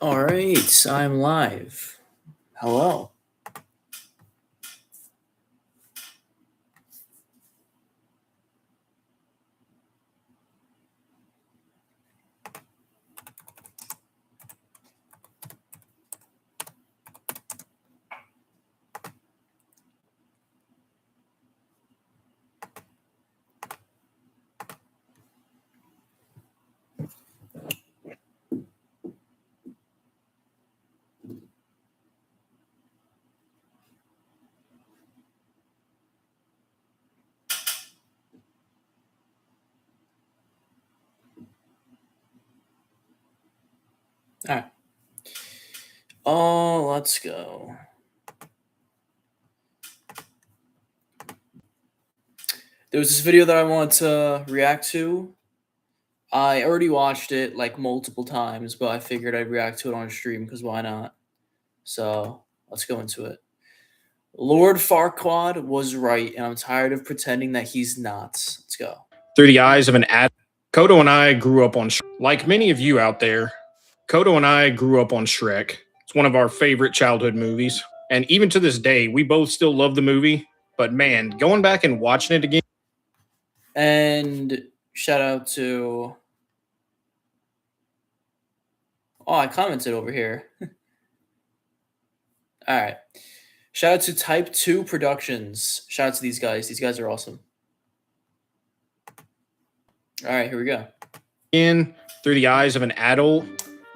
All right, I'm live. Hello. All right. Oh, let's go. There was this video that I wanted to react to. I already watched it like multiple times, but I figured I'd react to it on stream because why not? So let's go into it. Lord Farquaad was right, and I'm tired of pretending that he's not. Let's go. Through the eyes of an ad. Kodo and I grew up on like many of you out there. Kodo and I grew up on Shrek. It's one of our favorite childhood movies. And even to this day, we both still love the movie. But man, going back and watching it again. And shout out to... Oh, I commented over here. All right. Shout out to Type 2 Productions. Shout out to these guys. These guys are awesome. All right, here we go. In through the eyes of an adult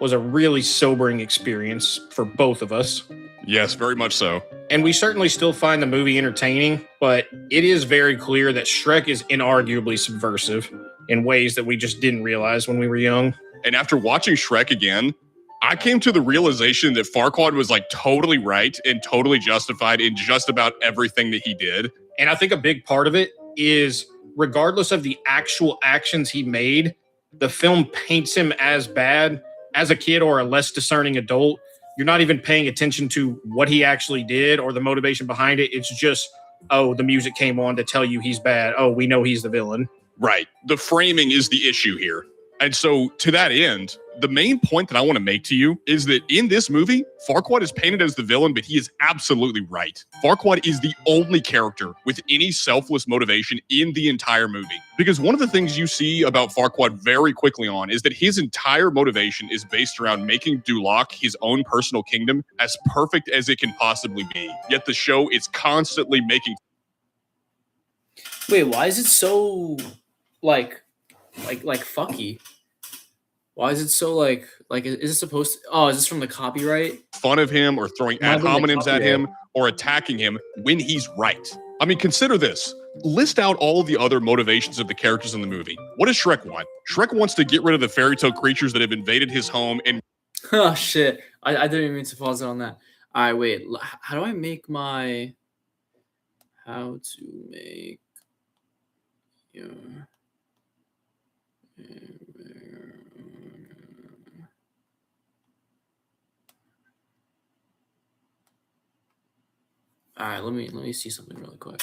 was a really sobering experience for both of us. Yes, very much so. And we certainly still find the movie entertaining, but it is very clear that Shrek is inarguably subversive in ways that we just didn't realize when we were young. And after watching Shrek again, I came to the realization that Farquaad was like totally right and totally justified in just about everything that he did. And I think a big part of it is, regardless of the actual actions he made, the film paints him as bad. As a kid or a less discerning adult, you're not even paying attention to what he actually did or the motivation behind it. It's just, oh, the music came on to tell you he's bad. Oh, we know he's the villain. Right. The framing is the issue here. And so to that end, the main point that I want to make to you is that in this movie, Farquaad is painted as the villain, but he is absolutely right. Farquaad is the only character with any selfless motivation in the entire movie. Because one of the things you see about Farquaad very quickly on is that his entire motivation is based around making Duloc, his own personal kingdom, as perfect as it can possibly be. Yet the show is constantly making... Wait, why is it so like fucky? Why is it so like is it supposed to... Oh, is this from the copyright? Fun of him or throwing ad hominems at him or attacking him when he's right. I mean, consider this. List out all of the other motivations of the characters in the movie. What does Shrek want? Shrek wants to get rid of the fairy tale creatures that have invaded his home and... Oh, shit. I didn't even mean to pause it on that. All right, wait. How do I make my... How to make... Your... All right, let me see something really quick.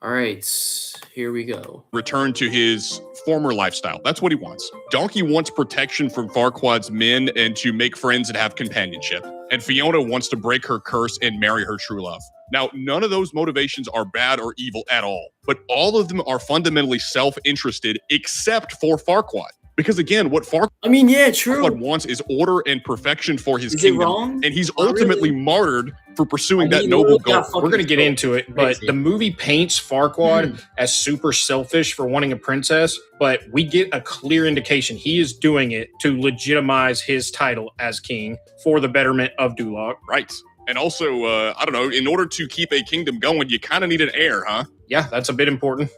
All right, here we go. Return to his former lifestyle. That's what he wants. Donkey wants protection from Farquaad's men and to make friends and have companionship. And Fiona wants to break her curse and marry her true love. Now, none of those motivations are bad or evil at all, but all of them are fundamentally self-interested except for Farquaad. Because again, what Farquaad wants is order and perfection for his kingdom, and he's ultimately martyred for pursuing that noble goal. We're going to get into it, but the movie paints Farquaad as super selfish for wanting a princess, but we get a clear indication he is doing it to legitimize his title as king for the betterment of Duloc. Right. And also, I don't know, in order to keep a kingdom going, you kind of need an heir, huh? Yeah, that's a bit important.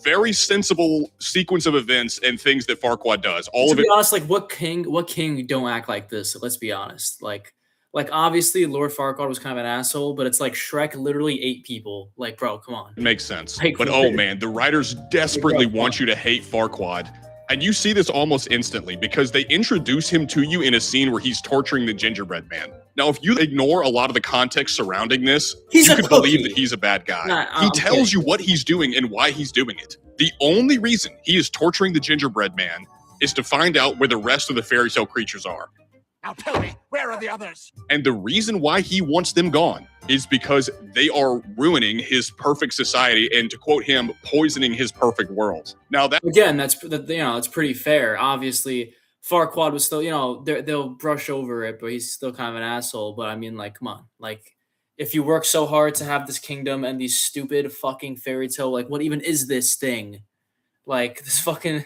Very sensible sequence of events and things that Farquaad does. All of it. To be honest, like what king don't act like this? Let's be honest. Like obviously Lord Farquaad was kind of an asshole, but it's like Shrek literally ate people. Like, bro, come on. It makes sense. But oh man, the writers desperately want you to hate Farquaad. And you see this almost instantly because they introduce him to you in a scene where he's torturing the gingerbread man. Now, if you ignore a lot of the context surrounding this, you could believe that he's a bad guy. He tells you what he's doing and why he's doing it. The only reason he is torturing the gingerbread man is to find out where the rest of the fairy tale creatures are. Now tell me, where are the others? And the reason why he wants them gone is because they are ruining his perfect society and, to quote him, poisoning his perfect world. Now that Again, that's pretty fair. Obviously, Farquaad was still, they'll brush over it, but he's still kind of an asshole. But I mean, like, come on, like, if you work so hard to have this kingdom and these stupid fucking fairy tale, like, what even is this thing? Like, this fucking,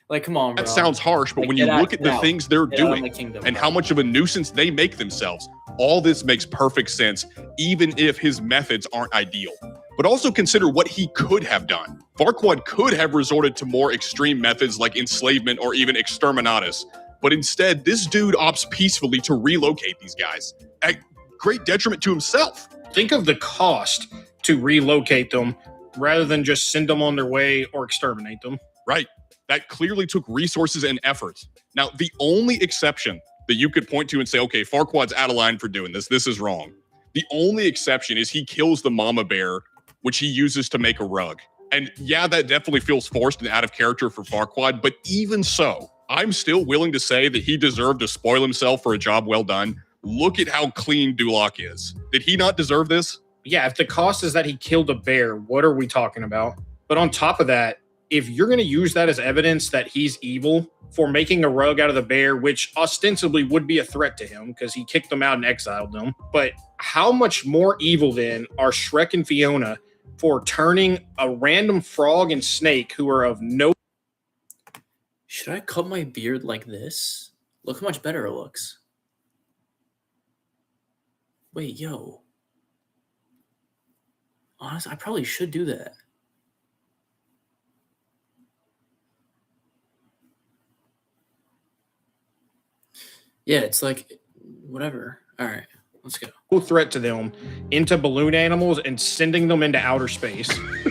like, come on, bro. that sounds harsh, but Like, when you look at the out. things they're Get out of doing my kingdom, and bro. how much of a nuisance they make themselves, all this makes perfect sense, even if his methods aren't ideal. But also consider what he could have done. Farquaad could have resorted to more extreme methods like enslavement or even exterminatus. But instead, this dude opts peacefully to relocate these guys at great detriment to himself. Think of the cost to relocate them rather than just send them on their way or exterminate them. Right. That clearly took resources and effort. Now, the only exception that you could point to and say, okay, Farquaad's out of line for doing this. This is wrong. The only exception is he kills the mama bear, which he uses to make a rug. And yeah, that definitely feels forced and out of character for Farquaad, but even so, I'm still willing to say that he deserved to spoil himself for a job well done. Look at how clean Duloc is. Did he not deserve this? Yeah, if the cost is that he killed a bear, what are we talking about? But on top of that, if you're going to use that as evidence that he's evil for making a rug out of the bear, which ostensibly would be a threat to him because he kicked them out and exiled them, but how much more evil then are Shrek and Fiona for turning a random frog and snake who are of no... Should I cut my beard like this? Look how much better it looks. Wait, yo. Honestly, I probably should do that. Yeah, it's like, whatever. All right, let's go. threat to them into balloon animals and sending them into outer space.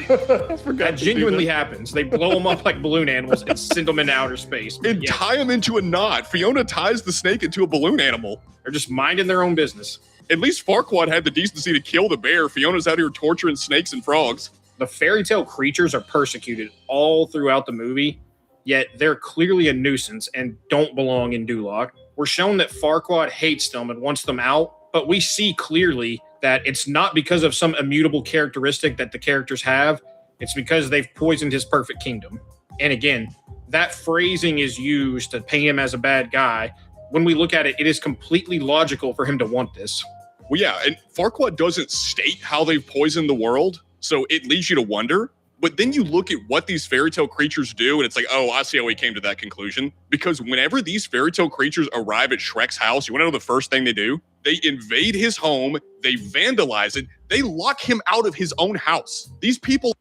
That genuinely happens. They blow them up like balloon animals and send them into outer space. And tie them into a knot. Fiona ties the snake into a balloon animal. They're just minding their own business. At least Farquaad had the decency to kill the bear. Fiona's out here torturing snakes and frogs. The fairy tale creatures are persecuted all throughout the movie, yet they're clearly a nuisance and don't belong in Duloc. We're shown that Farquaad hates them and wants them out, but we see clearly that it's not because of some immutable characteristic that the characters have. It's because they've poisoned his perfect kingdom. And again, that phrasing is used to paint him as a bad guy. When we look at it, it is completely logical for him to want this. Well, yeah, and Farquaad doesn't state how they've poisoned the world, so it leads you to wonder. But then you look at what these fairy tale creatures do, and it's like, oh, I see how he came to that conclusion. Because whenever these fairy tale creatures arrive at Shrek's house, you want to know the first thing they do? They invade his home, they vandalize it, they lock him out of his own house. These people...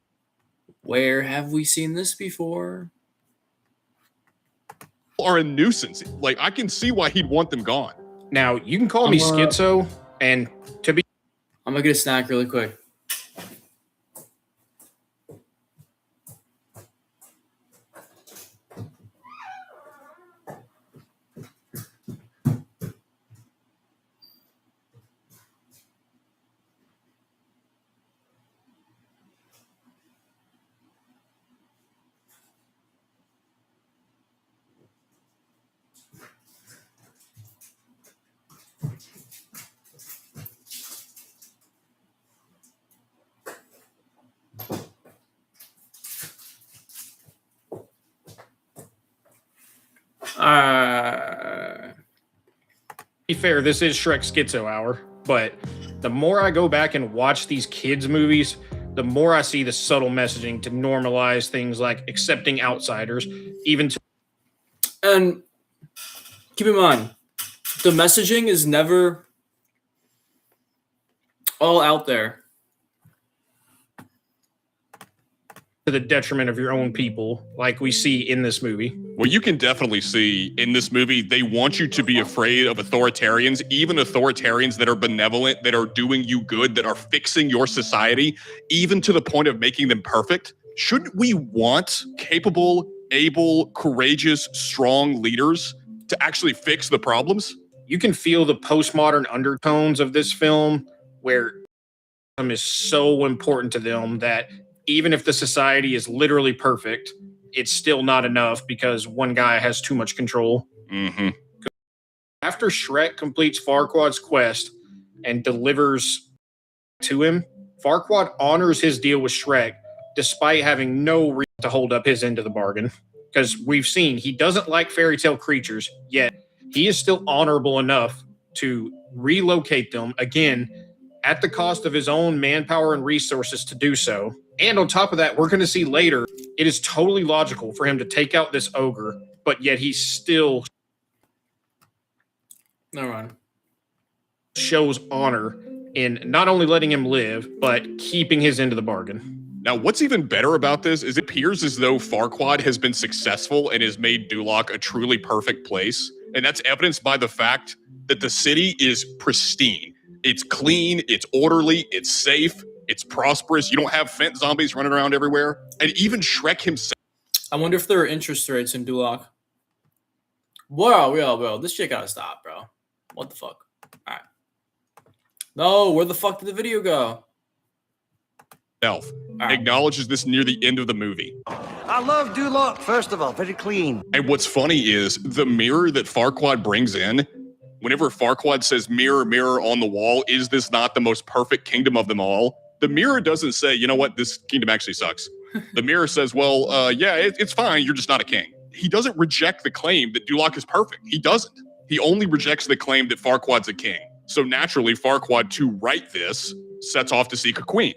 Where have we seen this before? ...are a nuisance. Like, I can see why he'd want them gone. Now, you can call me schizo, and to be... I'm going to get a snack really quick. Be fair, this is Shrek Schizo Hour, but the more I go back and watch these kids' movies, the more I see the subtle messaging to normalize things like accepting outsiders, even to... And keep in mind, the messaging is never all out there. To the detriment of your own people, like we see in this movie. Well, you can definitely see in this movie, they want you to be afraid of authoritarians, even authoritarians that are benevolent, that are doing you good, that are fixing your society, even to the point of making them perfect. Shouldn't we want capable, able, courageous, strong leaders to actually fix the problems? You can feel the postmodern undertones of this film where is so important to them that even if the society is literally perfect, it's still not enough because one guy has too much control. Mm-hmm. After Shrek completes Farquaad's quest and delivers to him, Farquaad honors his deal with Shrek despite having no reason to hold up his end of the bargain. Because we've seen he doesn't like fairy tale creatures, yet he is still honorable enough to relocate them, again, at the cost of his own manpower and resources to do so. And on top of that, we're going to see later, it is totally logical for him to take out this ogre, but yet he still shows honor in not only letting him live, but keeping his end of the bargain. Now, what's even better about this is it appears as though Farquaad has been successful and has made Duloc a truly perfect place. And that's evidenced by the fact that the city is pristine. It's clean, it's orderly, it's safe, it's prosperous. You don't have Fent zombies running around everywhere. And even Shrek himself. I wonder if there are interest rates in Duloc. Bro, this shit gotta stop, bro. What the fuck? All right. No, where the fuck did the video go? Acknowledges this near the end of the movie. I love Duloc, first of all, very clean. And what's funny is the mirror that Farquaad brings in, whenever Farquaad says, mirror, mirror on the wall, is this not the most perfect kingdom of them all? The mirror doesn't say, you know what, this kingdom actually sucks. The mirror says, well, yeah, it's fine, you're just not a king. He doesn't reject the claim that Duloc is perfect. He doesn't. He only rejects the claim that Farquaad's a king. So naturally, Farquaad, to right this, sets off to seek a queen.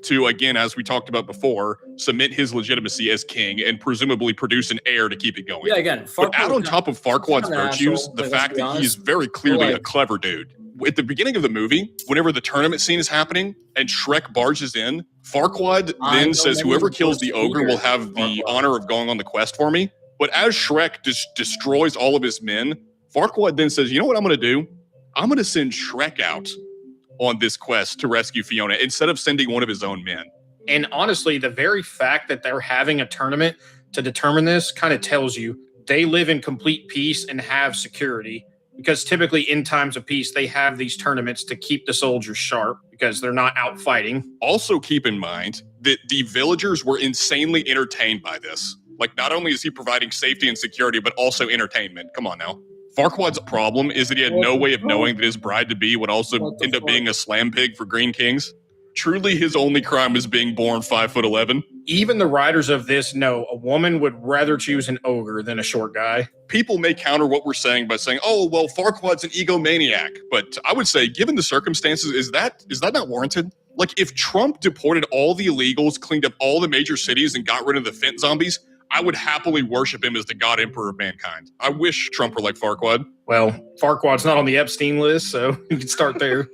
To, again, as we talked about before, cement his legitimacy as king and presumably produce an heir to keep it going. Yeah, again, but add on top of Farquaad's virtues, the fact that he is very clearly a clever dude. At the beginning of the movie, whenever the tournament scene is happening and Shrek barges in, Farquaad then says, whoever kills the ogre will have the honor of going on the quest for me. But as Shrek destroys all of his men, Farquaad then says, you know what I'm going to do? I'm going to send Shrek out on this quest to rescue Fiona instead of sending one of his own men. And honestly, the very fact that they're having a tournament to determine this kind of tells you they live in complete peace and have security, because typically in times of peace, they have these tournaments to keep the soldiers sharp because they're not out fighting. Also keep in mind that the villagers were insanely entertained by this. Like, not only is he providing safety and security, but also entertainment. Come on now. Farquaad's problem is that he had no way of knowing that his bride-to-be would also end up being a slam pig for Green Kings. Truly, his only crime is being born 5'11". Even the writers of this know a woman would rather choose an ogre than a short guy. People may counter what we're saying by saying, oh, well, Farquaad's an egomaniac. But I would say, given the circumstances, is that not warranted? Like, if Trump deported all the illegals, cleaned up all the major cities, and got rid of the Fent zombies, I would happily worship him as the God Emperor of mankind. I wish Trump were like Farquaad. Well, Farquaad's not on the Epstein list, so you can start there.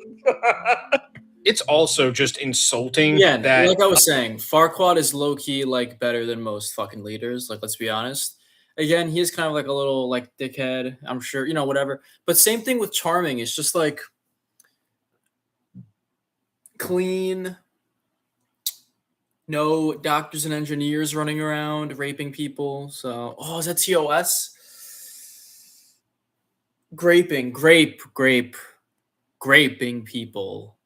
It's also just insulting. Yeah, that, like I was saying, Farquaad is low-key, like, better than most fucking leaders. Like, let's be honest. Again, he is kind of like a little, like, dickhead. I'm sure, you know, whatever. But same thing with Charming. It's just, like, clean. No doctors and engineers running around raping people. So, oh, is that TOS? Graping people.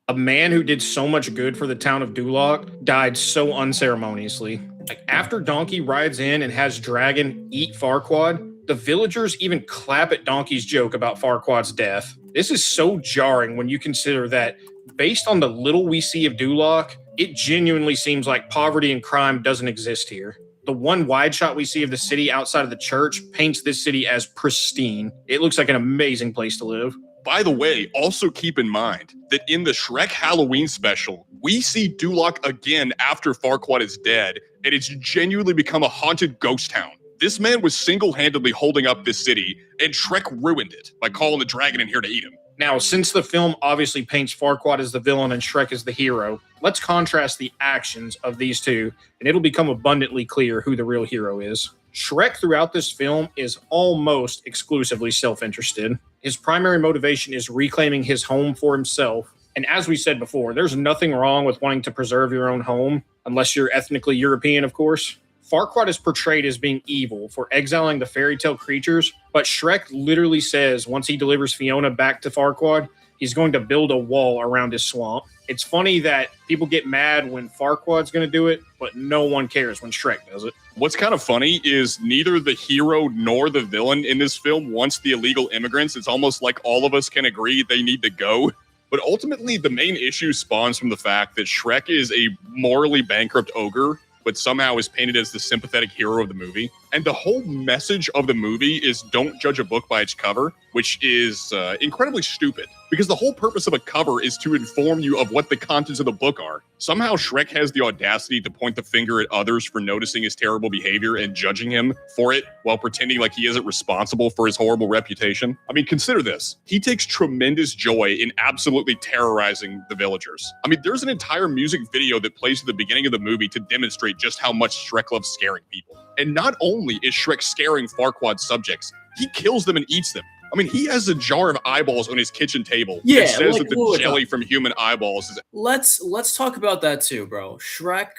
A man who did so much good for the town of Duloc died so unceremoniously. Like, after Donkey rides in and has Dragon eat Farquaad, the villagers even clap at Donkey's joke about Farquaad's death. This is so jarring when you consider that, based on the little we see of Duloc, it genuinely seems like poverty and crime doesn't exist here. The one wide shot we see of the city outside of the church paints this city as pristine. It looks like an amazing place to live. By the way, also keep in mind that in the Shrek Halloween special, we see Duloc again after Farquaad is dead, and it's genuinely become a haunted ghost town. This man was single-handedly holding up this city, and Shrek ruined it by calling the dragon in here to eat him. Now, since the film obviously paints Farquaad as the villain and Shrek as the hero, let's contrast the actions of these two, and it'll become abundantly clear who the real hero is. Shrek throughout this film is almost exclusively self-interested. His primary motivation is reclaiming his home for himself. And as we said before, there's nothing wrong with wanting to preserve your own home, unless you're ethnically European, of course. Farquaad is portrayed as being evil for exiling the fairy tale creatures, but Shrek literally says once he delivers Fiona back to Farquaad, he's going to build a wall around his swamp. It's funny that people get mad when Farquaad's going to do it, but no one cares when Shrek does it. What's kind of funny is neither the hero nor the villain in this film wants the illegal immigrants. It's almost like all of us can agree they need to go. But ultimately, the main issue spawns from the fact that Shrek is a morally bankrupt ogre, but somehow is painted as the sympathetic hero of the movie. And the whole message of the movie is don't judge a book by its cover, which is incredibly stupid. Because the whole purpose of a cover is to inform you of what the contents of the book are. Somehow Shrek has the audacity to point the finger at others for noticing his terrible behavior and judging him for it while pretending like he isn't responsible for his horrible reputation. I mean, consider this. He takes tremendous joy in absolutely terrorizing the villagers. I mean, there's an entire music video that plays at the beginning of the movie to demonstrate just how much Shrek loves scaring people. And not only is Shrek scaring Farquaad's subjects, he kills them and eats them. I mean, he has a jar of eyeballs on his kitchen table. Yeah, It says like, that the jelly from human eyeballs is... Let's talk about that too, bro. Shrek,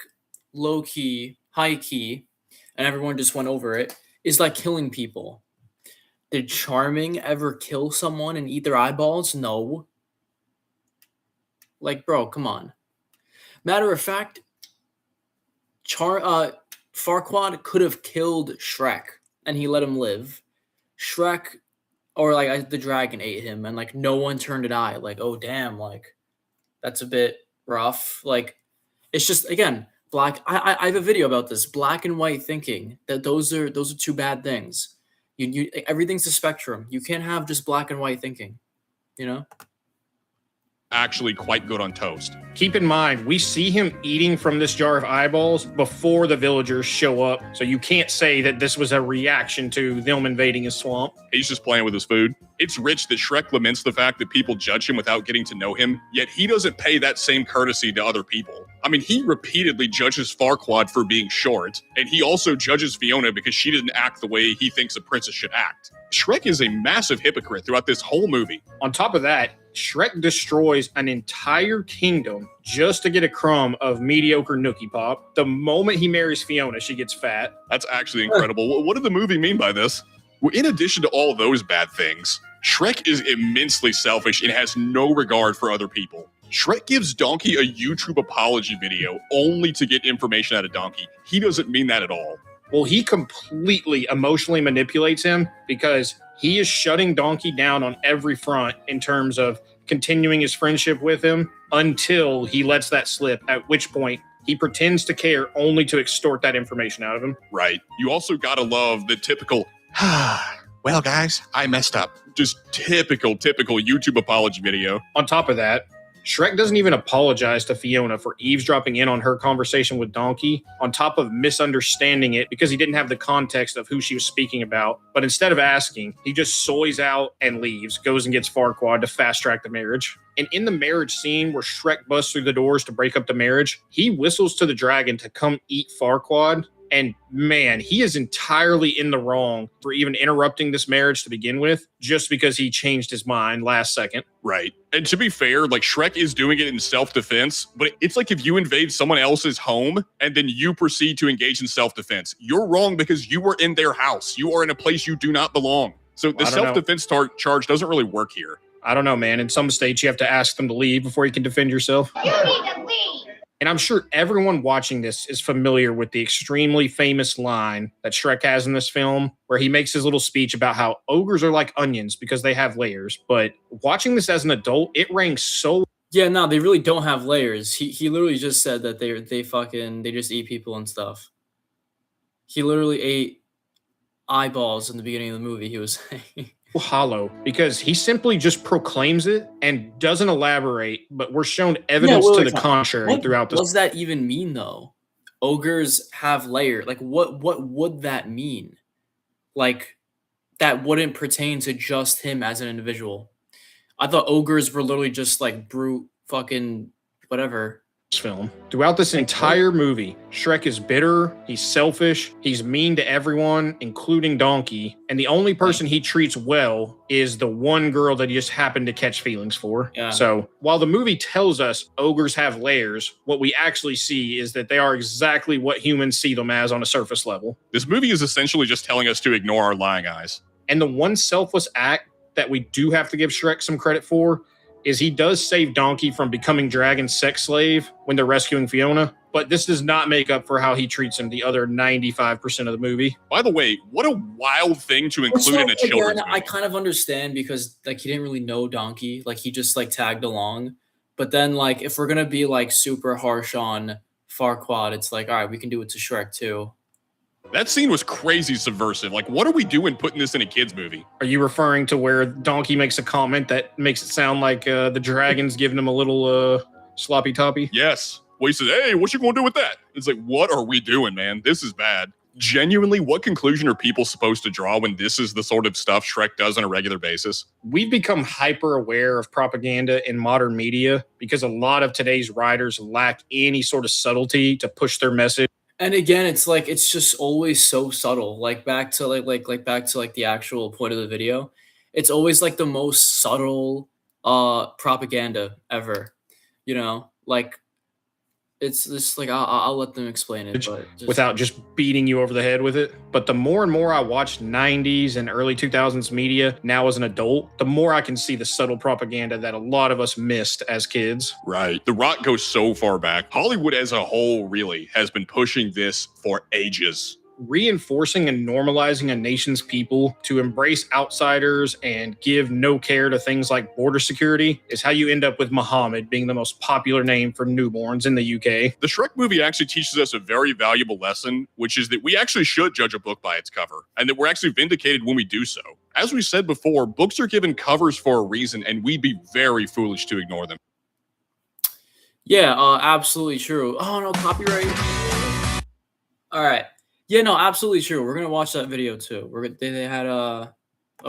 low key, high key, and everyone just went over it, is like killing people. Did Charming ever kill someone and eat their eyeballs? No. Like, bro, come on. Matter of fact, Farquaad could have killed Shrek, and he let him live. Shrek, or like the dragon ate him, and like no one turned an eye. Like, oh damn, like that's a bit rough. Like, it's just again black. I have a video about this black and white thinking. That those are two bad things. You everything's a spectrum. You can't have just black and white thinking. You know. Actually quite good on toast. Keep in mind, we see him eating from this jar of eyeballs before the villagers show up. So you can't say that this was a reaction to them invading his swamp. He's just playing with his food. It's rich that Shrek laments the fact that people judge him without getting to know him, yet he doesn't pay that same courtesy to other people. I mean, he repeatedly judges Farquaad for being short, and he also judges Fiona because she didn't act the way he thinks a princess should act. Shrek is a massive hypocrite throughout this whole movie. On top of that, Shrek destroys an entire kingdom just to get a crumb of mediocre Nookie Pop. The moment he marries Fiona, she gets fat. That's actually incredible. What did the movie mean by this? Well, in addition to all those bad things, Shrek is immensely selfish and has no regard for other people. Shrek gives Donkey a YouTube apology video only to get information out of Donkey. He doesn't mean that at all. Well, he completely emotionally manipulates him because he is shutting Donkey down on every front in terms of continuing his friendship with him until he lets that slip, at which point he pretends to care only to extort that information out of him. Right. You also gotta love the typical, well, guys, I messed up. Just typical YouTube apology video. On top of that, Shrek doesn't even apologize to Fiona for eavesdropping in on her conversation with Donkey, on top of misunderstanding it because he didn't have the context of who she was speaking about. But instead of asking, he just soys out and leaves, goes and gets Farquaad to fast track the marriage. And in the marriage scene where Shrek busts through the doors to break up the marriage, he whistles to the dragon to come eat Farquaad. And man, he is entirely in the wrong for even interrupting this marriage to begin with, just because he changed his mind last second. Right. And to be fair, like Shrek is doing it in self-defense, but it's like if you invade someone else's home and then you proceed to engage in self-defense. You're wrong because you were in their house. You are in a place you do not belong. So the self-defense charge doesn't really work here. I don't know, man. In some states, you have to ask them to leave before you can defend yourself. You need to leave. And I'm sure everyone watching this is familiar with the extremely famous line that Shrek has in this film, where he makes his little speech about how ogres are like onions because they have layers. But watching this as an adult, it rang so... Yeah, no, they really don't have layers. He literally just said that they just eat people and stuff. He literally ate eyeballs in the beginning of the movie, he was saying. Hollow, because he simply just proclaims it and doesn't elaborate, but we're shown evidence to the contrary throughout this. What does that even mean, though? Ogres have layers. Like, what would that mean? Like, that wouldn't pertain to just him as an individual. I thought ogres were literally just like brute fucking whatever. Film. Throughout this entire movie, Shrek is bitter, he's selfish, he's mean to everyone, including Donkey, and the only person he treats well is the one girl that he just happened to catch feelings for. Yeah. So, while the movie tells us ogres have layers, what we actually see is that they are exactly what humans see them as on a surface level. This movie is essentially just telling us to ignore our lying eyes. And the one selfless act that we do have to give Shrek some credit for is he does save Donkey from becoming Dragon's sex slave when they're rescuing Fiona, but this does not make up for how he treats him the other 95% of the movie. By the way, what a wild thing to include in a children's movie. I kind of understand because like he didn't really know Donkey, like he just like tagged along. But then like if we're gonna be like super harsh on Farquaad, it's like, all right, we can do it to Shrek too. That scene was crazy subversive. Like, what are we doing putting this in a kid's movie? Are you referring to where Donkey makes a comment that makes it sound like the dragon's giving him a little sloppy toppy? Yes. Well, he says, hey, what you gonna do with that? It's like, what are we doing, man? This is bad. Genuinely, what conclusion are people supposed to draw when this is the sort of stuff Shrek does on a regular basis? We've become hyper aware of propaganda in modern media because a lot of today's writers lack any sort of subtlety to push their message. And again, it's like it's just always so subtle. Like back to back to like the actual point of the video. It's always like the most subtle propaganda ever. You know, like it's just like I'll let them explain it, but without just beating you over the head with it. But the more and more I watch 90s and early 2000s media now as an adult, the more I can see the subtle propaganda that a lot of us missed as kids. Right. The Rock goes so far back. Hollywood as a whole really has been pushing this for ages. Reinforcing and normalizing a nation's people to embrace outsiders and give no care to things like border security is how you end up with Muhammad being the most popular name for newborns in the UK. The Shrek movie actually teaches us a very valuable lesson, which is that we actually should judge a book by its cover, and that we're actually vindicated when we do so. As we said before, books are given covers for a reason, and we'd be very foolish to ignore them. Yeah, absolutely true. Oh no, copyright. All right. Yeah, no, absolutely true. We're gonna watch that video too. They had a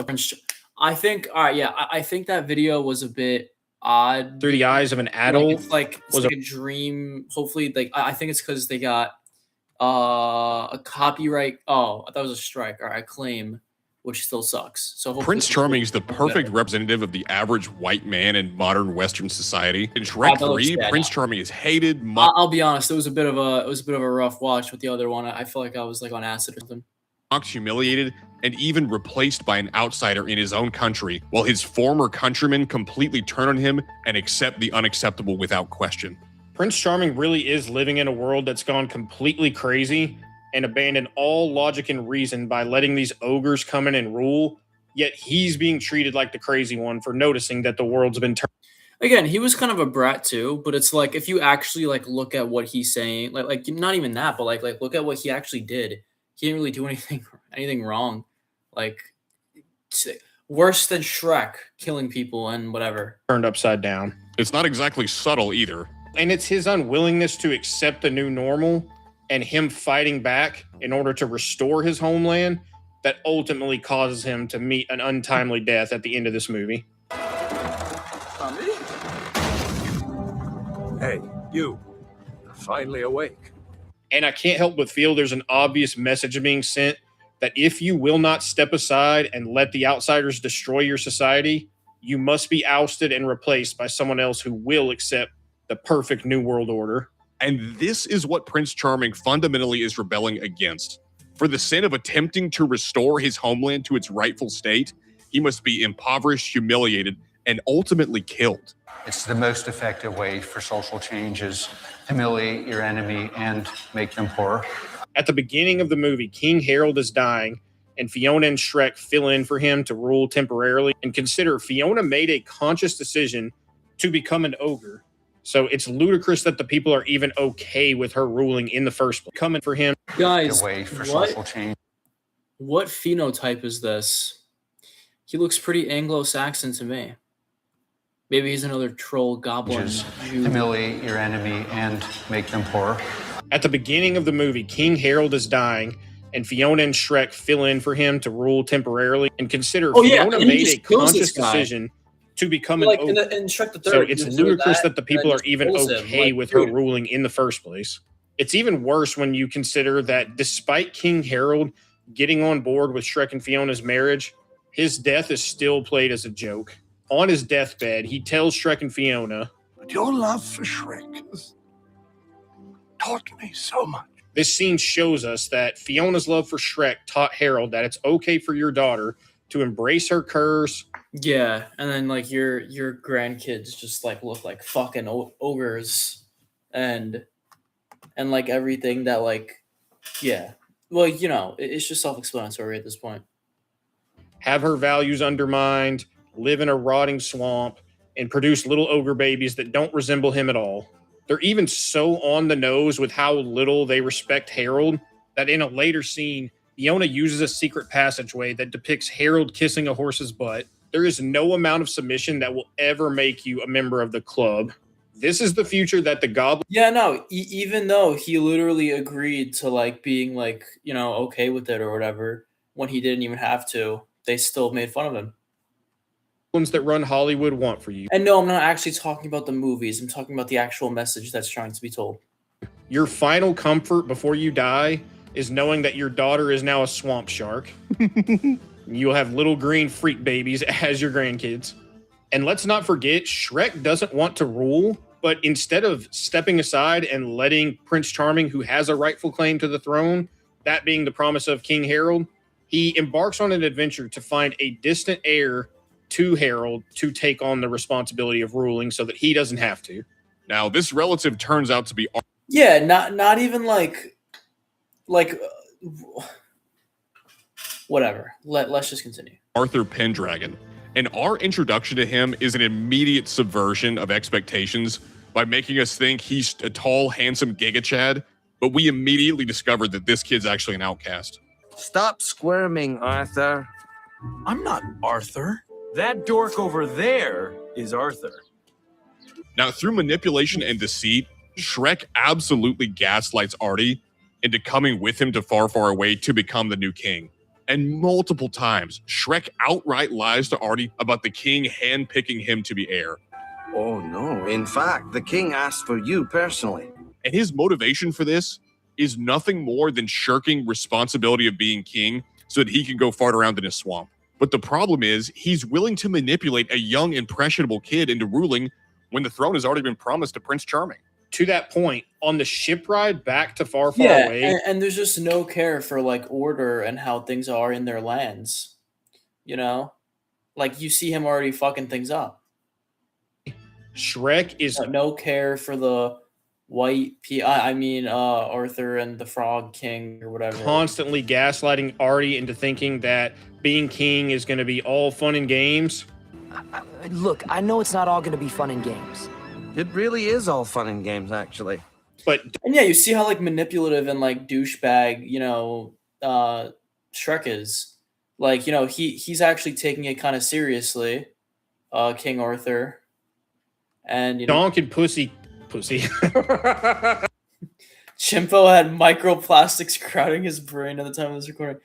Prince. I think. All right, yeah, I think that video was a bit odd. Through the eyes of an adult, it's like a dream. Hopefully, like I think it's because they got a copyright. Oh, I thought it was a strike. All right, claim, which still sucks. So Prince Charming is the perfect representative of the average white man in modern Western society. In Shrek 3, Prince Charming is hated. I'll be honest, it was a bit of a rough watch with the other one. I feel like I was like on acid or something. Mocked, humiliated, and even replaced by an outsider in his own country, while his former countrymen completely turn on him and accept the unacceptable without question. Prince Charming really is living in a world that's gone completely crazy and abandon all logic and reason by letting these ogres come in and rule, yet he's being treated like the crazy one for noticing that the world's been turned. Again, he was kind of a brat too, but it's like if you actually like look at what he's saying, like not even that, but like look at what he actually did. He didn't really do anything wrong. Like worse than Shrek killing people and whatever. Turned upside down. It's not exactly subtle either. And it's his unwillingness to accept the new normal and him fighting back in order to restore his homeland that ultimately causes him to meet an untimely death at the end of this movie. Tommy? Hey, you. You're finally awake. And I can't help but feel there's an obvious message being sent that if you will not step aside and let the outsiders destroy your society, you must be ousted and replaced by someone else who will accept the perfect new world order. And this is what Prince Charming fundamentally is rebelling against. For the sin of attempting to restore his homeland to its rightful state, he must be impoverished, humiliated, and ultimately killed. It's the most effective way for social change is humiliate your enemy and make them poor. At the beginning of the movie, King Harold is dying, and Fiona and Shrek fill in for him to rule temporarily. And consider Fiona made a conscious decision to become an ogre. So it's ludicrous that the people are even okay with her ruling in the first place. Coming for him. Guys, social change. What phenotype is this? He looks pretty Anglo-Saxon to me. Maybe he's another troll goblin. Humiliate your enemy and make them poor. At the beginning of the movie, King Harold is dying, and Fiona and Shrek fill in for him to rule temporarily. And consider Fiona made a conscious decision to become an ogre. In Shrek the Third, so it's ludicrous that the people are even okay with her ruling in the first place. It's even worse when you consider that despite King Harold getting on board with Shrek and Fiona's marriage, his death is still played as a joke. On his deathbed, he tells Shrek and Fiona, "But your love for Shrek has taught me so much." This scene shows us that Fiona's love for Shrek taught Harold that it's okay for your daughter to embrace her curse, Yeah, and then like your grandkids just like look like fucking ogres, and like everything that like yeah. Well, it's just self-explanatory at this point. Have her values undermined, live in a rotting swamp, and produce little ogre babies that don't resemble him at all. They're even so on the nose with how little they respect Harold that in a later scene, Fiona uses a secret passageway that depicts Harold kissing a horse's butt. There is no amount of submission that will ever make you a member of the club. This is the future that the goblin. Yeah, no, even though he literally agreed to like being like, okay with it or whatever, when he didn't even have to, they still made fun of him. Goblins that run Hollywood want for you. And no, I'm not actually talking about the movies. I'm talking about the actual message that's trying to be told. Your final comfort before you die is knowing that your daughter is now a swamp shark. You'll have little green freak babies as your grandkids. And let's not forget, Shrek doesn't want to rule, but instead of stepping aside and letting Prince Charming, who has a rightful claim to the throne, that being the promise of King Harold, he embarks on an adventure to find a distant heir to Harold to take on the responsibility of ruling so that he doesn't have to. Now, this relative turns out to be Yeah, not even like whatever. Let's just continue. Arthur Pendragon. And our introduction to him is an immediate subversion of expectations by making us think he's a tall, handsome Giga Chad, but we immediately discovered that this kid's actually an outcast. Stop squirming, Arthur. I'm not Arthur. That dork over there is Arthur. Now, through manipulation and deceit, Shrek absolutely gaslights Artie into coming with him to Far, Far Away to become the new king. And multiple times, Shrek outright lies to Artie about the king handpicking him to be heir. Oh, no. In fact, the king asked for you personally. And his motivation for this is nothing more than shirking responsibility of being king so that he can go fart around in a swamp. But the problem is, he's willing to manipulate a young, impressionable kid into ruling when the throne has already been promised to Prince Charming. To that point, on the ship ride back to Far, Far Away. And there's just no care for like order and how things are in their lands. Like you see him already fucking things up. Shrek is no care for the Arthur and the Frog King or whatever. Constantly gaslighting Artie into thinking that being king is going to be all fun and games. Look, I know it's not all going to be fun and games. It really is all fun and games, actually. And yeah, you see how like manipulative and like douchebag, Shrek is. Like, he's actually taking it kind of seriously, King Arthur. And Donk and Pussy. Chimpo had microplastics crowding his brain at the time of this recording.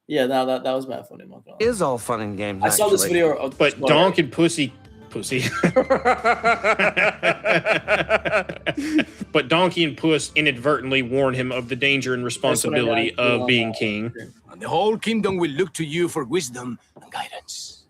Yeah, now that was mad funny. It is all fun and games. I saw this video, but Donk and Pussy. But Donkey and Puss inadvertently warn him of the danger and responsibility of being king. And the whole kingdom will look to you for wisdom and guidance.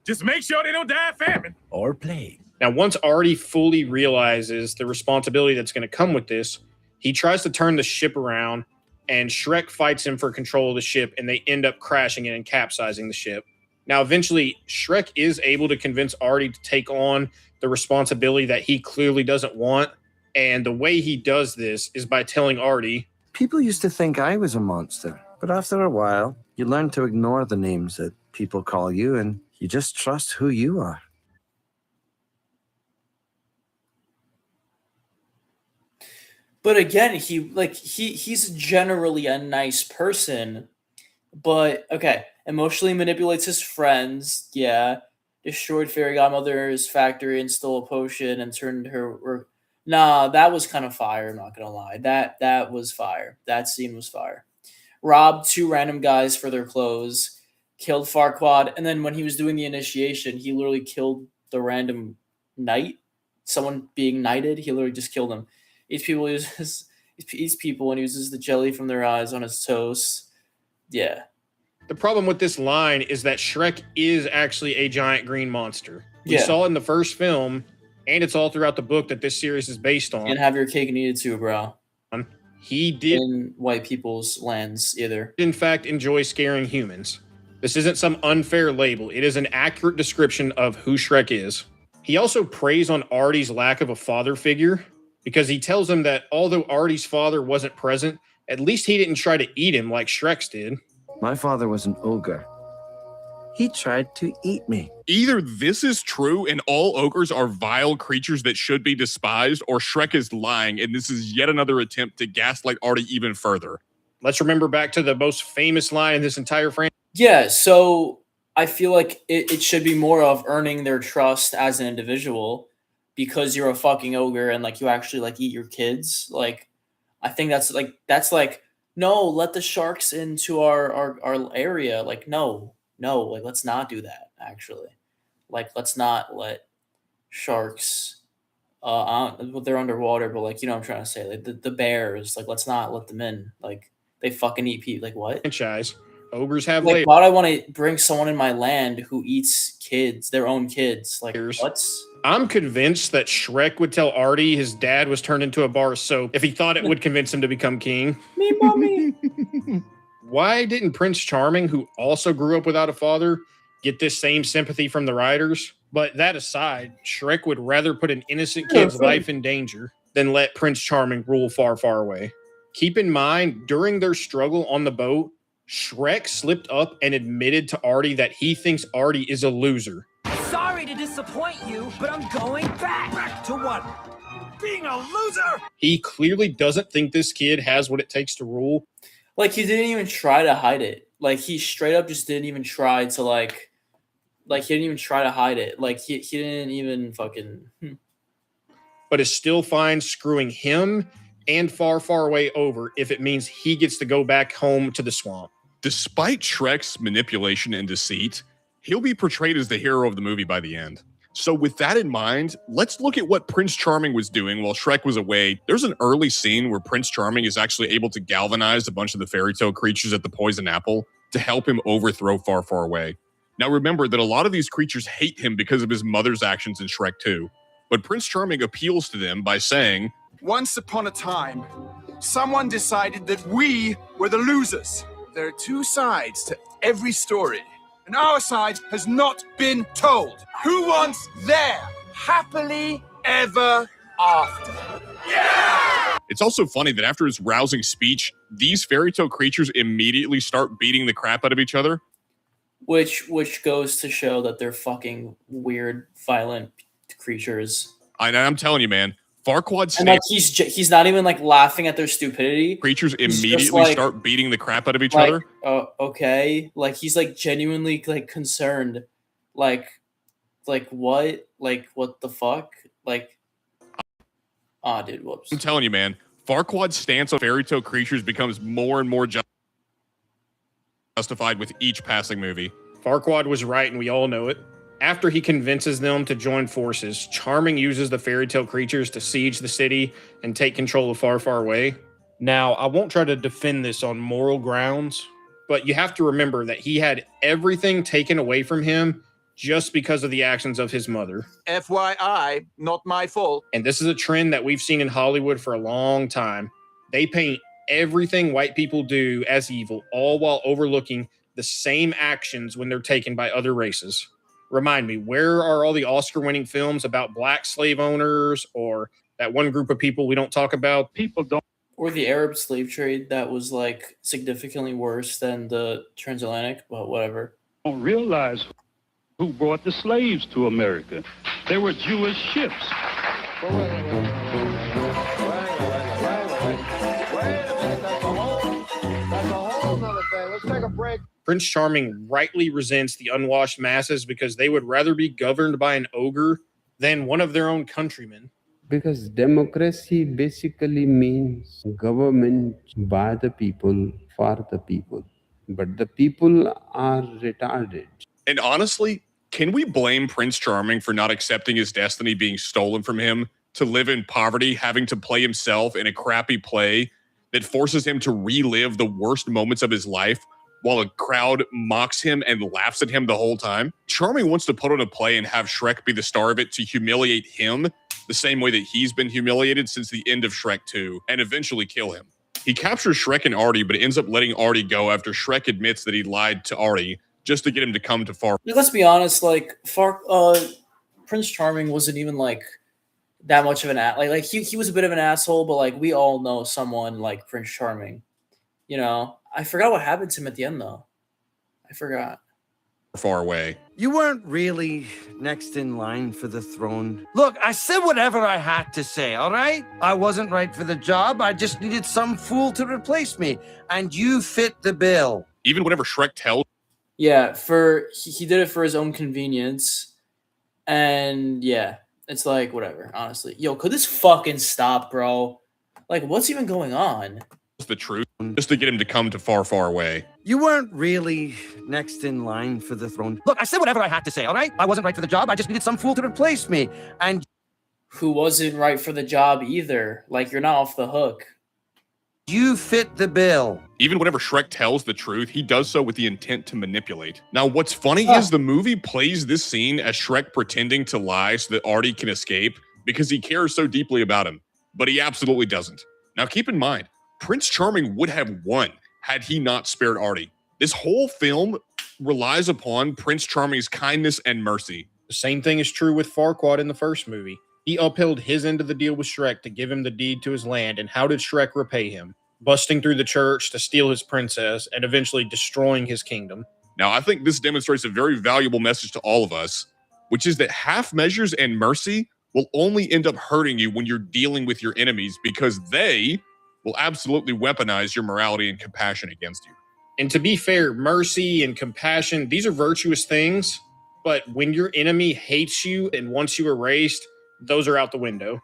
Just make sure they don't die of famine or plague. Now, once Artie fully realizes the responsibility that's going to come with this, he tries to turn the ship around, and Shrek fights him for control of the ship, and they end up crashing it and capsizing the ship. Now, eventually, Shrek is able to convince Artie to take on the responsibility that he clearly doesn't want, and the way he does this is by telling Artie, people used to think I was a monster, but after a while, you learn to ignore the names that people call you, and you just trust who you are. But again, he's generally a nice person, but okay, emotionally manipulates his friends. Yeah, destroyed Fairy Godmother's factory and stole a potion and turned her. Nah, that was kind of fire. I'm not gonna lie. That was fire. That scene was fire. Robbed two random guys for their clothes, killed Farquaad, and then when he was doing the initiation, he literally killed the random knight. Someone being knighted, he literally just killed him. Eats people and uses the jelly from their eyes on his toast. Yeah. The problem with this line is that Shrek is actually a giant green monster. We saw it in the first film, and it's all throughout the book that this series is based on. And have your cake and eat it too, bro. He did in white people's lands either. In fact, enjoy scaring humans. This isn't some unfair label. It is an accurate description of who Shrek is. He also preys on Artie's lack of a father figure because he tells him that although Artie's father wasn't present, at least he didn't try to eat him like Shrek's did. My father was an ogre. He tried to eat me. Either this is true and all ogres are vile creatures that should be despised, or Shrek is lying and this is yet another attempt to gaslight Artie even further. Let's remember back to the most famous line in this entire franchise. Yeah, so I feel like it should be more of earning their trust as an individual because you're a fucking ogre and like you actually like eat your kids. Like, I think that's like no, let the sharks into our area. Like, no, like let's not do that. Actually, like let's not let sharks. They're underwater, but like you know what I'm trying to say. Like the bears, like let's not let them in. Like they fucking eat people. Like what? Ogres have Like, layers. why do I want to bring someone in my land who eats kids, their own kids? Like, what? I'm convinced that Shrek would tell Artie his dad was turned into a bar of soap if he thought it would convince him to become king. Me, mommy. Why didn't Prince Charming, who also grew up without a father, get this same sympathy from the writers? But that aside, Shrek would rather put an innocent kid's life in danger than let Prince Charming rule far, far away. Keep in mind, during their struggle on the boat, Shrek slipped up and admitted to Artie that he thinks Artie is a loser. Sorry to disappoint you, but I'm going back. Back to what? Being a loser? He clearly doesn't think this kid has what it takes to rule. Like, he didn't even try to hide it. Like, he straight up just didn't even try to, like he didn't even try to hide it. Like, he didn't even fucking... But is still fine screwing him and Far, Far Away over if it means he gets to go back home to the swamp. Despite Shrek's manipulation and deceit, he'll be portrayed as the hero of the movie by the end. So with that in mind, let's look at what Prince Charming was doing while Shrek was away. There's an early scene where Prince Charming is actually able to galvanize a bunch of the fairy tale creatures at the Poison Apple to help him overthrow Far, Far Away. Now remember that a lot of these creatures hate him because of his mother's actions in Shrek 2. But Prince Charming appeals to them by saying, Once upon a time, someone decided that we were the losers. There are two sides to every story, and our side has not been told. Who wants their happily ever after? Yeah! It's also funny that after his rousing speech, these fairy tale creatures immediately start beating the crap out of each other. Which goes to show that they're fucking weird, violent creatures. I'm telling you, man, Farquaad and like he's not even like laughing at their stupidity. Creatures immediately like, start beating the crap out of each other. Okay, like he's like genuinely like concerned, like what, like what the fuck, like. Dude, whoops. I'm telling you, man, Farquaad's stance on fairy tale creatures becomes more and more justified with each passing movie. Farquaad was right, and we all know it. After he convinces them to join forces, Charming uses the fairy tale creatures to siege the city and take control of Far, Far Away. Now, I won't try to defend this on moral grounds, but you have to remember that he had everything taken away from him just because of the actions of his mother. FYI, not my fault. And this is a trend that we've seen in Hollywood for a long time. They paint everything white people do as evil, all while overlooking the same actions when they're taken by other races. Remind me, where are all the Oscar-winning films about black slave owners or that one group of people we don't talk about? People don't. Or the Arab slave trade that was like significantly worse than the transatlantic, but whatever. Don't realize who brought the slaves to America. They were Jewish ships. Wait a minute, that's a whole nother thing. Let's take a break. Prince Charming rightly resents the unwashed masses because they would rather be governed by an ogre than one of their own countrymen. Because democracy basically means government by the people, for the people. But the people are retarded. And honestly, can we blame Prince Charming for not accepting his destiny being stolen from him to live in poverty, having to play himself in a crappy play that forces him to relive the worst moments of his life while a crowd mocks him and laughs at him the whole time? Charming wants to put on a play and have Shrek be the star of it to humiliate him the same way that he's been humiliated since the end of Shrek 2 and eventually kill him. He captures Shrek and Artie, but ends up letting Artie go after Shrek admits that he lied to Artie just to get him to come to Far. Like, let's be honest, like Prince Charming wasn't even like that much of an like he was a bit of an asshole, but like we all know someone like Prince Charming. You know, I forgot what happened to him at the end though. I forgot. Far away. You weren't really next in line for the throne. Look, I said whatever I had to say, all right? I wasn't right for the job. I just needed some fool to replace me. And you fit the bill. Even whenever Shrek tells. Yeah, he did it for his own convenience. And yeah, it's like, whatever, honestly. Yo, could this fucking stop, bro? Like, what's even going on? The truth, just to get him to come to Far, Far away. You weren't really next in line for the throne. Look, I said whatever I had to say, all right? I wasn't right for the job. I just needed some fool to replace me. And who wasn't right for the job either. Like, you're not off the hook. You fit the bill. Even whenever Shrek tells the truth, he does so with the intent to manipulate. Now, what's funny is the movie plays this scene as Shrek pretending to lie so that Artie can escape because he cares so deeply about him. But he absolutely doesn't. Now, keep in mind, Prince Charming would have won had he not spared Artie. This whole film relies upon Prince Charming's kindness and mercy. The same thing is true with Farquaad in the first movie. He upheld his end of the deal with Shrek to give him the deed to his land, and how did Shrek repay him? Busting through the church to steal his princess and eventually destroying his kingdom. Now, I think this demonstrates a very valuable message to all of us, which is that half measures and mercy will only end up hurting you when you're dealing with your enemies because they will absolutely weaponize your morality and compassion against you. And to be fair, mercy and compassion, these are virtuous things, but when your enemy hates you and wants you erased, those are out the window.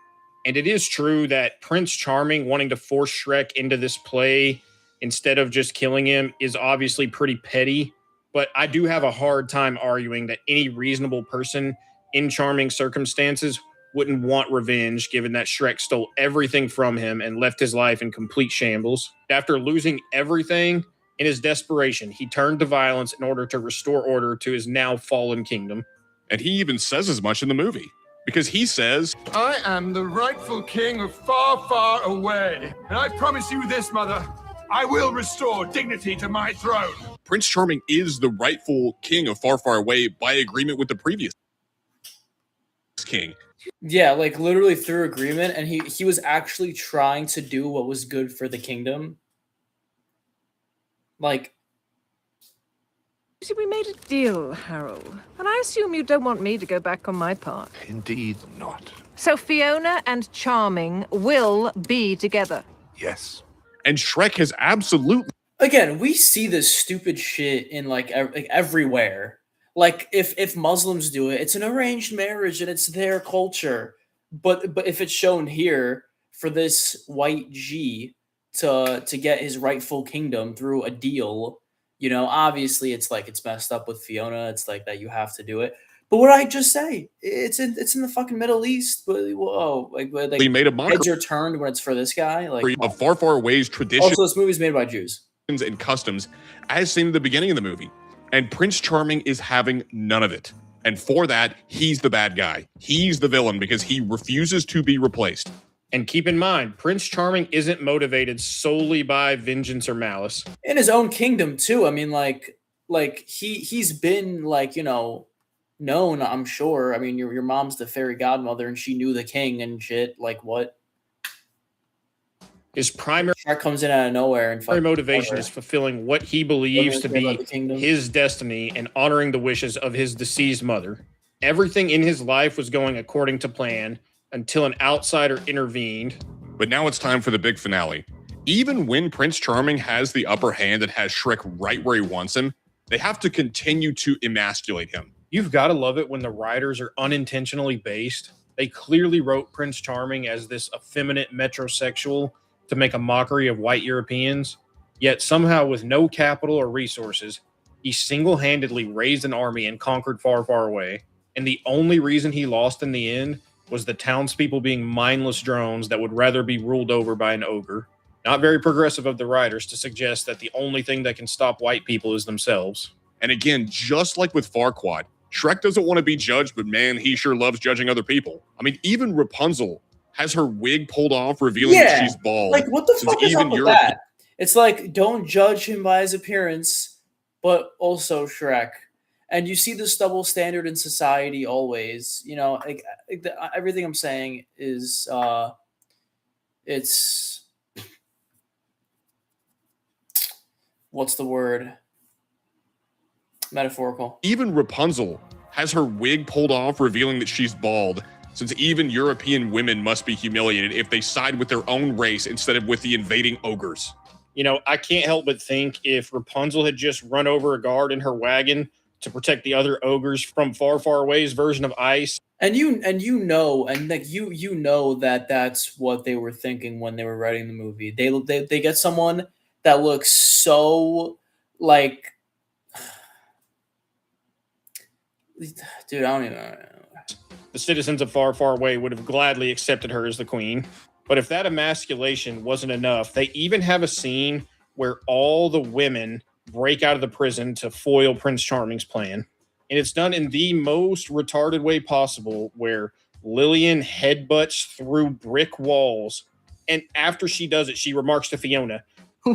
And it is true that Prince Charming wanting to force Shrek into this play instead of just killing him is obviously pretty petty, but I do have a hard time arguing that any reasonable person in Charming's circumstances wouldn't want revenge, given that Shrek stole everything from him and left his life in complete shambles. After losing everything, in his desperation, he turned to violence in order to restore order to his now fallen kingdom. And he even says as much in the movie, because he says, I am the rightful king of Far, Far away. And I promise you this, mother, I will restore dignity to my throne. Prince Charming is the rightful king of Far, Far away by agreement with the previous king. Yeah, like literally through agreement, and he was actually trying to do what was good for the kingdom. Like, see, we made a deal, Harold, and I assume you don't want me to go back on my part. Indeed not. So Fiona and Charming will be together. Yes. And Shrek has absolutely... Again, we see this stupid shit in like everywhere. Like if Muslims do it, it's an arranged marriage and it's their culture. But if it's shown here for this white G to get his rightful kingdom through a deal, you know, obviously it's like it's messed up with Fiona. It's like that you have to do it. But what did I just say? It's in the fucking Middle East. But whoa, like he made a mockery. Heads are turned when it's for this guy. Like of Far, Far away's tradition. Also, this movie's made by Jews and customs, as seen in the beginning of the movie. And Prince Charming is having none of it. And for that, he's the bad guy. He's the villain because he refuses to be replaced. And keep in mind, Prince Charming isn't motivated solely by vengeance or malice. In his own kingdom too. I mean, like he's been like, you know, known, I'm sure. I mean, your mom's the fairy godmother and she knew the king and shit. Like what? His primary comes in out of nowhere and motivation is fulfilling what he believes to be his destiny and honoring the wishes of his deceased mother. Everything in his life was going according to plan until an outsider intervened. But now it's time for the big finale. Even when Prince Charming has the upper hand and has Shrek right where he wants him, they have to continue to emasculate him. You've got to love it when the writers are unintentionally based. They clearly wrote Prince Charming as this effeminate metrosexual to make a mockery of white Europeans, yet somehow with no capital or resources, he single-handedly raised an army and conquered Far, Far away. And the only reason he lost in the end was the townspeople being mindless drones that would rather be ruled over by an ogre. Not very progressive of the writers to suggest that the only thing that can stop white people is themselves. And again, just like with Farquaad, Shrek doesn't want to be judged, but man, he sure loves judging other people. I mean, even Rapunzel has her wig pulled off, revealing that she's bald. Like, what the fuck is up with that? It's like, don't judge him by his appearance, but also Shrek. And you see this double standard in society always. You know, everything I'm saying is it's what's the word? Metaphorical. Even Rapunzel has her wig pulled off, revealing that she's bald, since even European women must be humiliated if they side with their own race instead of with the invading ogres. You know, I can't help but think if Rapunzel had just run over a guard in her wagon to protect the other ogres from Far, Far Away's version of ice. And you know that that's what they were thinking when they were writing the movie. They get someone that looks so like, dude, I don't even know. The citizens of Far, Far Away would have gladly accepted her as the queen. But if that emasculation wasn't enough, they even have a scene where all the women break out of the prison to foil Prince Charming's plan. And it's done in the most retarded way possible, where Lillian headbutts through brick walls. And after she does it, she remarks to Fiona,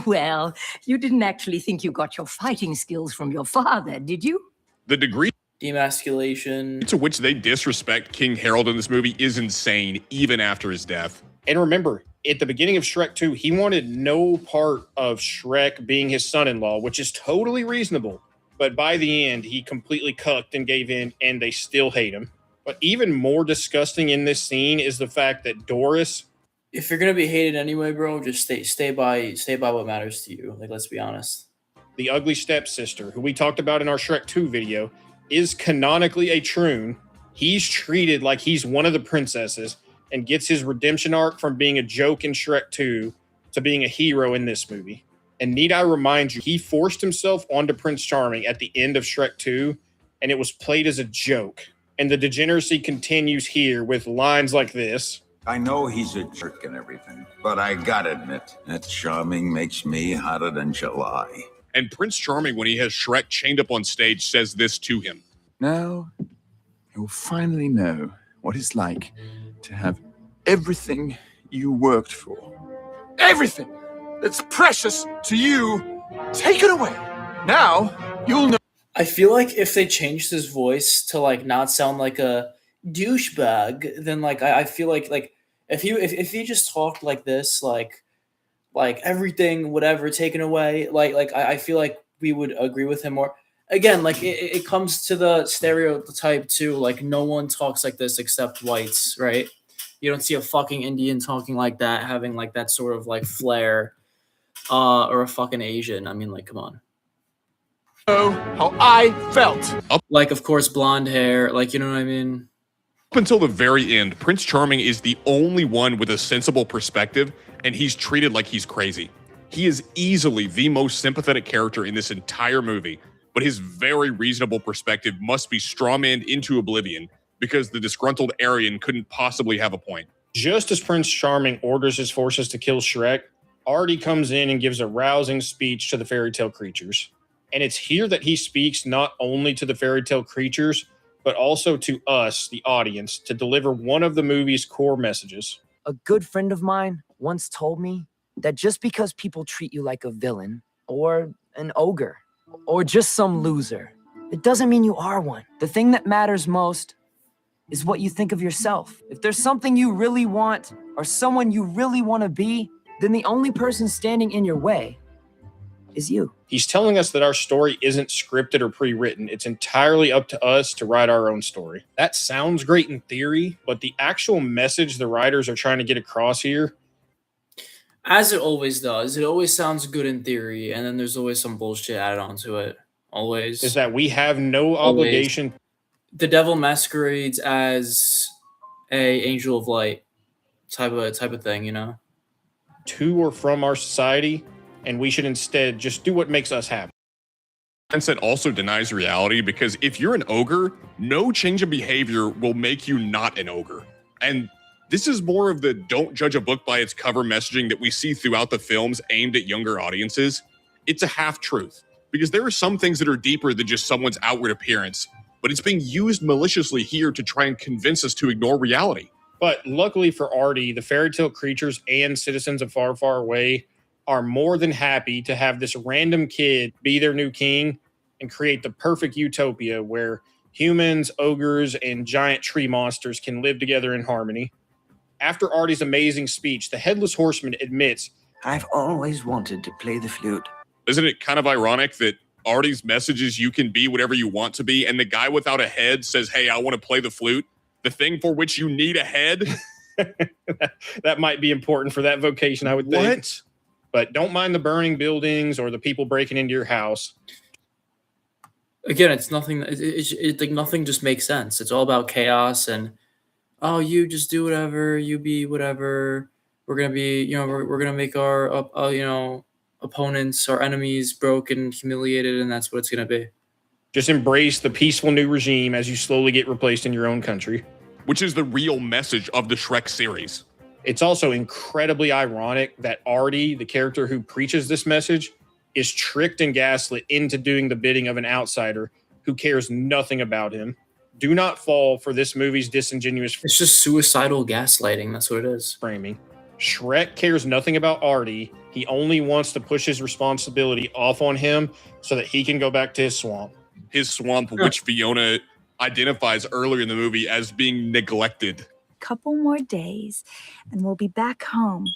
"Well, you didn't actually think you got your fighting skills from your father, did you?" The degree demasculation to which they disrespect King Harold in this movie is insane, even after his death. And remember, at the beginning of Shrek 2, he wanted no part of Shrek being his son-in-law, which is totally reasonable. But by the end, he completely cucked and gave in, and they still hate him. But even more disgusting in this scene is the fact that Doris... If you're gonna be hated anyway, bro, just stay by what matters to you. Like, let's be honest. The ugly stepsister, who we talked about in our Shrek 2 video, is canonically a troon. He's treated like he's one of the princesses and gets his redemption arc from being a joke in Shrek 2 to being a hero in this movie. And need I remind you, he forced himself onto Prince Charming at the end of Shrek 2, and it was played as a joke. And the degeneracy continues here with lines like this. "I know he's a jerk and everything, but I gotta admit, that Charming makes me hotter than July." And Prince Charming, when he has Shrek chained up on stage, says this to him. "Now, you'll finally know what it's like to have everything you worked for. Everything that's precious to you taken away. Now, you'll know." I feel like if they changed his voice to like not sound like a douchebag, then like I feel like if he just talked like this, like everything, whatever, taken away, I feel like we would agree with him more. Again, like it comes to the stereotype too. Like no one talks like this except whites, right? You don't see a fucking Indian talking like that, having like that sort of like flair, or a fucking Asian. I mean, like, come on. Know how I felt. Like, of course, blonde hair. Like, you know what I mean? Up until the very end, Prince Charming is the only one with a sensible perspective, and he's treated like he's crazy. He is easily the most sympathetic character in this entire movie, but his very reasonable perspective must be strawmanned into oblivion because the disgruntled Aryan couldn't possibly have a point. Just as Prince Charming orders his forces to kill Shrek, Artie comes in and gives a rousing speech to the fairy tale creatures. And it's here that he speaks not only to the fairy tale creatures, but also to us, the audience, to deliver one of the movie's core messages. A good friend of mine once told me that just because people treat you like a villain, or an ogre, or just some loser, it doesn't mean you are one. The thing that matters most is what you think of yourself. If there's something you really want, or someone you really want to be, then the only person standing in your way is you. He's telling us that our story isn't scripted or pre-written. It's entirely up to us to write our own story. That sounds great in theory, but the actual message the writers are trying to get across here, as it always does, it always sounds good in theory, and then there's always some bullshit added onto it. Always. is that we have no obligation. The devil masquerades as a angel of light type of thing, you know? To or from our society, and we should instead just do what makes us happy. Mindset also denies reality because if you're an ogre, no change in behavior will make you not an ogre. And this is more of the don't judge a book by its cover messaging that we see throughout the films aimed at younger audiences. It's a half-truth because there are some things that are deeper than just someone's outward appearance, but it's being used maliciously here to try and convince us to ignore reality. But luckily for Artie, the fairy tale creatures and citizens of Far, Far Away are more than happy to have this random kid be their new king and create the perfect utopia where humans, ogres, and giant tree monsters can live together in harmony. After Artie's amazing speech, the Headless Horseman admits, I've always wanted to play the flute. Isn't it kind of ironic that Artie's message is you can be whatever you want to be, and the guy without a head says, hey, I want to play the flute, the thing for which you need a head? that might be important for that vocation, I would think. What? But don't mind the burning buildings or the people breaking into your house. Again, it's nothing. It's like nothing just makes sense. It's all about chaos and you just do whatever, you be whatever. We're gonna be, we're gonna make our opponents, our enemies, broken, humiliated, and that's what it's gonna be. Just embrace the peaceful new regime as you slowly get replaced in your own country. Which is the real message of the Shrek series. It's also incredibly ironic that Artie, the character who preaches this message, is tricked and gaslit into doing the bidding of an outsider who cares nothing about him. Do not fall for this movie's disingenuous... It's just suicidal gaslighting. That's what it is. Framing. Shrek cares nothing about Artie. He only wants to push his responsibility off on him so that he can go back to his swamp. His swamp, which Fiona identifies earlier in the movie as being neglected. Couple more days, and we'll be back home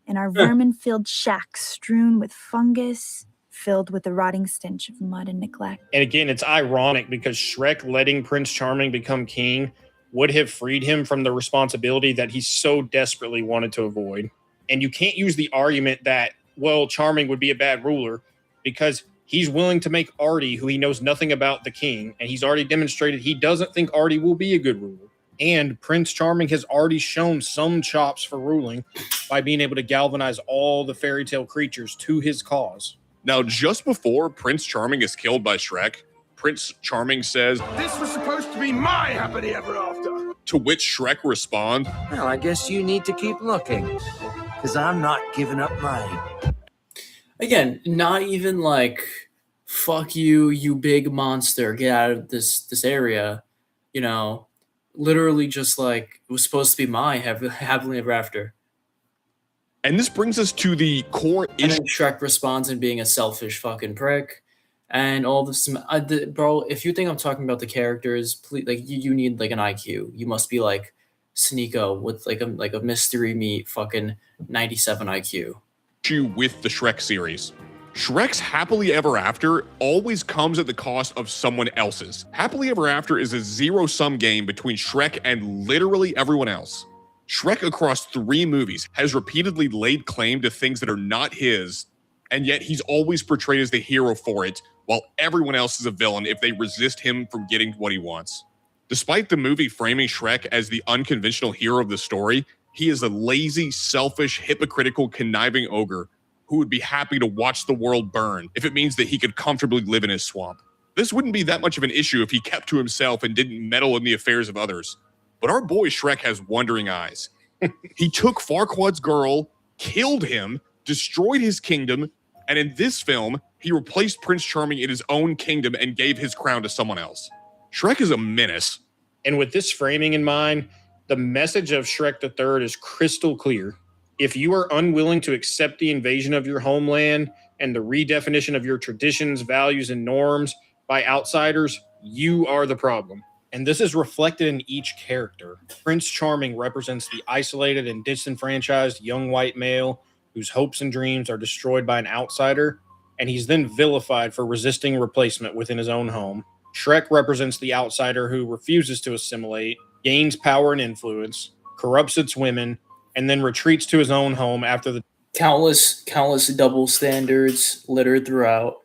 in our vermin-filled shack strewn with fungus, filled with the rotting stench of mud and neglect. And again, it's ironic because Shrek letting Prince Charming become king would have freed him from the responsibility that he so desperately wanted to avoid. And you can't use the argument that, well, Charming would be a bad ruler, because he's willing to make Artie, who he knows nothing about, the king, and he's already demonstrated he doesn't think Artie will be a good ruler. And Prince Charming has already shown some chops for ruling by being able to galvanize all the fairy tale creatures to his cause. Now, just before Prince Charming is killed by Shrek, Prince Charming says, This was supposed to be my happily ever after. To which Shrek responds, Well, I guess you need to keep looking, because I'm not giving up mine. Again, not even like, fuck you, you big monster, get out of this area, literally just like, it was supposed to be my happily ever after. And this brings us to the core issue. And then Shrek responds in being a selfish fucking prick. And all this, bro, if you think I'm talking about the characters, please, like, you need like an IQ. You must be like Sneeko with like a mystery meat fucking 97 IQ. With the Shrek series. Shrek's happily ever after always comes at the cost of someone else's. Happily ever after is a zero-sum game between Shrek and literally everyone else. Shrek across 3 movies has repeatedly laid claim to things that are not his, and yet he's always portrayed as the hero for it, while everyone else is a villain if they resist him from getting what he wants. Despite the movie framing Shrek as the unconventional hero of the story, he is a lazy, selfish, hypocritical, conniving ogre who would be happy to watch the world burn if it means that he could comfortably live in his swamp. This wouldn't be that much of an issue if he kept to himself and didn't meddle in the affairs of others. But our boy Shrek has wandering eyes. He took Farquaad's girl, killed him, destroyed his kingdom, and in this film, he replaced Prince Charming in his own kingdom and gave his crown to someone else. Shrek is a menace. And with this framing in mind, the message of Shrek the Third is crystal clear. If you are unwilling to accept the invasion of your homeland and the redefinition of your traditions, values, and norms by outsiders, you are the problem. And this is reflected in each character. Prince Charming represents the isolated and disenfranchised young white male whose hopes and dreams are destroyed by an outsider, and he's then vilified for resisting replacement within his own home. Shrek represents the outsider who refuses to assimilate, gains power and influence, corrupts its women, and then retreats to his own home after the countless double standards littered throughout.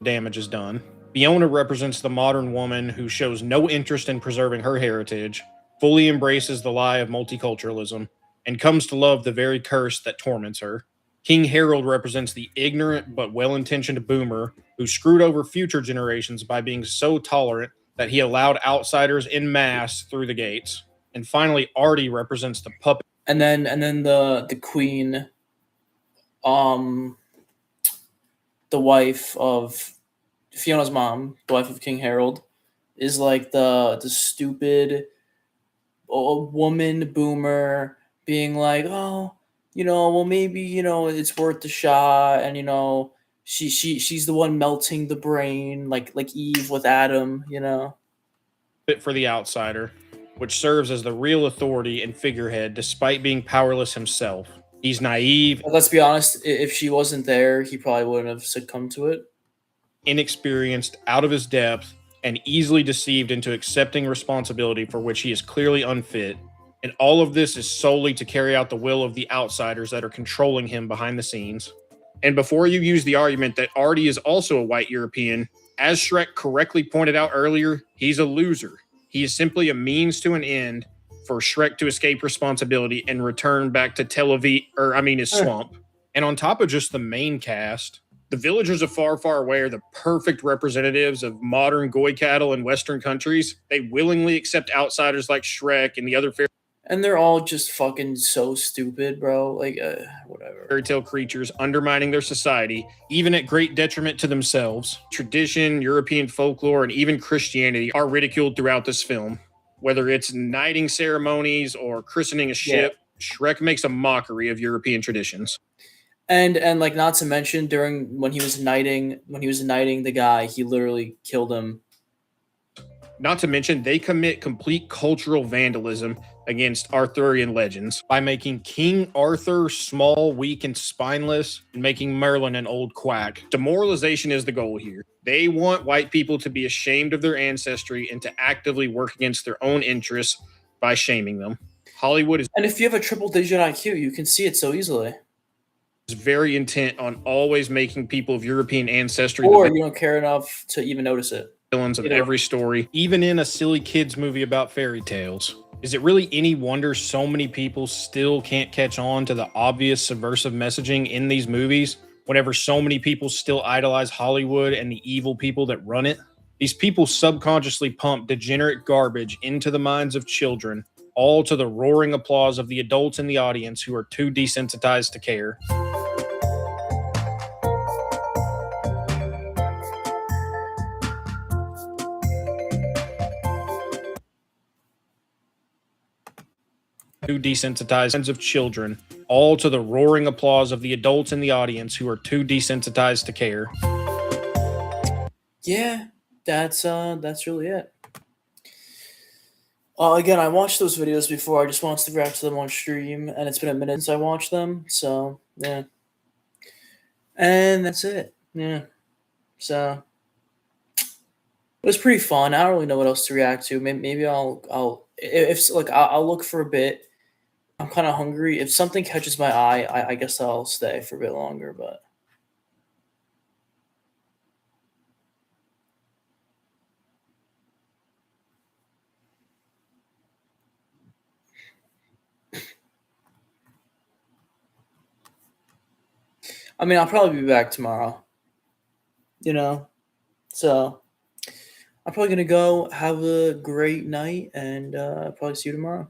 Damage is done. Fiona represents the modern woman who shows no interest in preserving her heritage, fully embraces the lie of multiculturalism, and comes to love the very curse that torments her. King Harold represents the ignorant but well-intentioned boomer who screwed over future generations by being so tolerant that he allowed outsiders en masse through the gates. And finally, Artie represents the puppet. And then the queen, the wife of Fiona's mom, the wife of King Harold, is like the stupid woman boomer being like, oh, well, maybe, it's worth the shot. And, she's the one melting the brain, like Eve with Adam, you know. Fit for the outsider, which serves as the real authority and figurehead despite being powerless himself. He's naive. But let's be honest, if she wasn't there, he probably wouldn't have succumbed to it. Inexperienced, out of his depth, and easily deceived into accepting responsibility for which he is clearly unfit. And all of this is solely to carry out the will of the outsiders that are controlling him behind the scenes. And before you use the argument that Artie is also a white European, as Shrek correctly pointed out earlier, he's a loser. He is simply a means to an end for Shrek to escape responsibility and return back to Tel Aviv, his swamp. And on top of just the main cast, the villagers of Far, Far Away are the perfect representatives of modern goy cattle in Western countries. They willingly accept outsiders like Shrek and the other and they're all just fucking so stupid, bro. Like, whatever. Fairy tale creatures undermining their society, even at great detriment to themselves. Tradition, European folklore, and even Christianity are ridiculed throughout this film. Whether it's knighting ceremonies or christening a ship, Shrek makes a mockery of European traditions. And like, not to mention, when he was knighting the guy, he literally killed him. Not to mention, they commit complete cultural vandalism against Arthurian legends by making King Arthur small, weak, and spineless, and making Merlin an old quack. Demoralization is the goal here. They want white people to be ashamed of their ancestry and to actively work against their own interests by shaming them. Hollywood is... And if you have a triple-digit IQ, you can see it so easily. Is very intent on always making people of European ancestry... Or you don't care enough to even notice it. Villains of every story, even in a silly kids movie about fairy tales. Is it really any wonder so many people still can't catch on to the obvious subversive messaging in these movies whenever so many people still idolize Hollywood and the evil people that run it? These people subconsciously pump degenerate garbage into the minds of children, all to the roaring applause of the adults in the audience who are too desensitized to care. Too desensitized of children, all to the roaring applause of the adults in the audience who are too desensitized to care. Yeah, that's really it. Again, I watched those videos before. I just wanted to react to them on stream, and it's been a minute since I watched them, so yeah. And that's it. Yeah. So it was pretty fun. I don't really know what else to react to. Maybe I'll look for a bit. I'm kind of hungry. If something catches my eye, I guess I'll stay for a bit longer, but I mean, I'll probably be back tomorrow, you know, so I'm probably going to go have a great night and probably see you tomorrow.